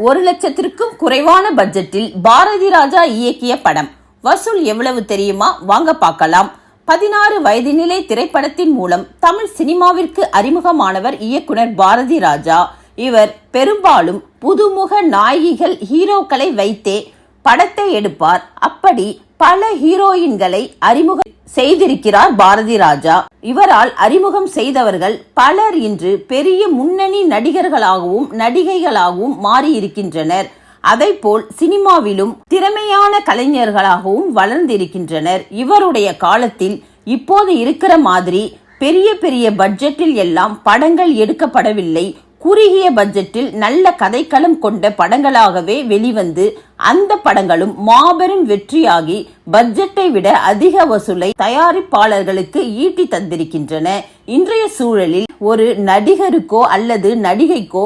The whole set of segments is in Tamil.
1 லட்சத்திற்கும் குறைவான பட்ஜெட்டில் பாரதி ராஜா இயக்கிய படம் வசூல் எவ்வளவு தெரியுமா? வாங்க பார்க்கலாம். 16 வயது நிலை திரைப்படத்தின் மூலம் தமிழ் சினிமாவிற்கு அறிமுகமானவர் இயக்குனர் பாரதி ராஜா. இவர் பெரும்பாலும் புதுமுக நாயகிகள் ஹீரோக்களை வைத்தே படத்தை எடுப்பார். அப்படி பல ஹீரோயின்களை அறிமுகம் செய்திருக்கிறார் பாரதி ராஜா. இவரால் அறிமுகம் செய்தவர்கள் பலர் இன்று பெரிய முன்னணி நடிகர்களாகவும் நடிகைகளாகவும் மாறியிருக்கின்றனர். அதைப்போல் சினிமாவிலும் திறமையான கலைஞர்களாகவும் வளர்ந்திருக்கின்றனர். இவருடைய காலத்தில் இப்போது இருக்கிற மாதிரி பெரிய பெரிய பட்ஜெட்டில் எல்லாம் படங்கள் எடுக்கப்படவில்லை. குறுகிய பட்ஜெட்டில் நல்ல கதைக்களம் கொண்ட படங்களாகவே வெளிவந்து அந்த படங்களும் மாபெரும் வெற்றியாகி பட்ஜெட்டை விட அதிக வசூலை தயாரிப்பாளர்களுக்கு ஈட்டி தந்திருக்கின்றன. இன்றைய சூழலில் ஒரு நடிகருக்கோ அல்லது நடிகைக்கோ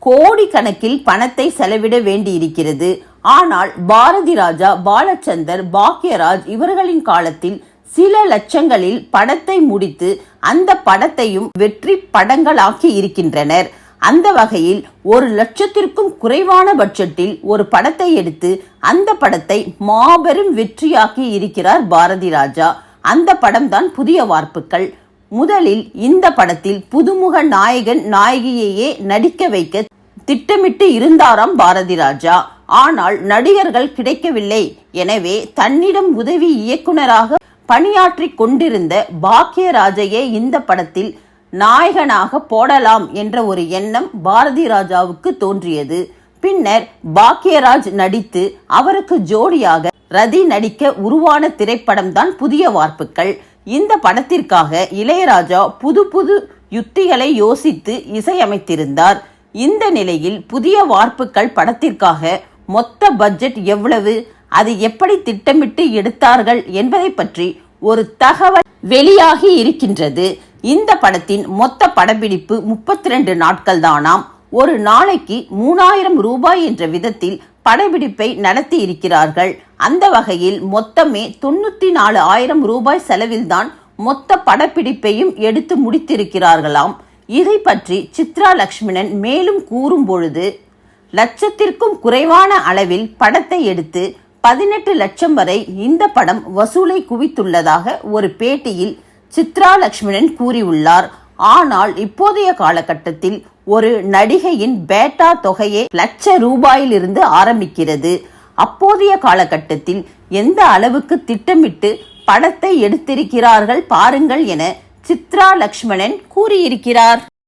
கோடிக்கணக்கில் பணத்தை செலவிட வேண்டியிருக்கிறது. ஆனால் பாரதி ராஜா, பாலச்சந்தர், பாக்யராஜ் இவர்களின் காலத்தில் சில லட்சங்களில் படத்தை முடித்து அந்த படத்தையும் வெற்றி படங்களாக்கி இருக்கின்றனர். அந்த வகையில் 1 லட்சத்திற்கும் குறைவான பட்ஜெட்டில் ஒரு படத்தை எடுத்து அந்த படத்தை மாபெரும் வெற்றியாக்கி இருக்கிறார் பாரதி ராஜா. அந்த படம் தான் புதிய வார்ப்புகள். முதலில் இந்த படத்தில் புதுமுக நாயகன் நாயகியையே நடிக்க வைக்க திட்டமிட்டு இருந்தாராம் பாரதி ராஜா. ஆனால் நடிகர்கள் கிடைக்கவில்லை. எனவே தன்னிடம் உதவி இயக்குனராக பணியாற்றி கொண்டிருந்த பாக்யராஜையே இந்த படத்தில் நாயகனாக போடலாம் என்ற ஒரு எண்ணம் பாரதி ராஜாவுக்கு தோன்றியது. பின்னர் பாக்யராஜ் நடித்து அவருக்கு ஜோடியாக ரதி நடிக்க உருவான திரைப்படம் தான் புதிய வார்ப்புகள். இந்த படத்திற்காக இளையராஜா புது யுத்திகளை யோசித்து இசையமைத்திருந்தார். இந்த நிலையில் புதிய வார்ப்புகள் படத்திற்காக மொத்த பட்ஜெட் எவ்வளவு, அது எப்படி திட்டமிட்டு எடுத்தார்கள் என்பதை பற்றி ஒரு தகவல் வெளியாகி இருக்கின்றது. இந்த படத்தின் மொத்த படப்பிடிப்பு 32 நாட்கள் தானாம். ஒரு நாளைக்கு 3000 ரூபாய் என்ற விதத்தில் படப்பிடிப்பை நடத்தி இருக்கிறார்கள். அந்த வகையில் மொத்தமே 94,000 ரூபாய் செலவில்தான் மொத்த படப்பிடிப்பையும் எடுத்து முடித்திருக்கிறார்களாம். இதை பற்றி சித்ரா லட்சுமணன் மேலும் கூறும் பொழுது, லட்சத்திற்கும் குறைவான அளவில் படத்தை எடுத்து 18 லட்சம் வரை இந்த படம் வசூலை குவித்துள்ளதாக ஒரு பேட்டியில் சித்ரா லட்சுமணன் கூறியுள்ளார். ஆனால் இப்போதைய காலகட்டத்தில் ஒரு நடிகையின் பேட்டா தொகையே லட்ச ரூபாயிலிருந்து ஆரம்பிக்கிறது. அப்போதைய காலகட்டத்தில் எந்த அளவுக்கு திட்டமிட்டு படத்தை எடுத்திருக்கிறார்கள் பாருங்கள் என சித்ரா லட்சுமணன் கூறியிருக்கிறார்.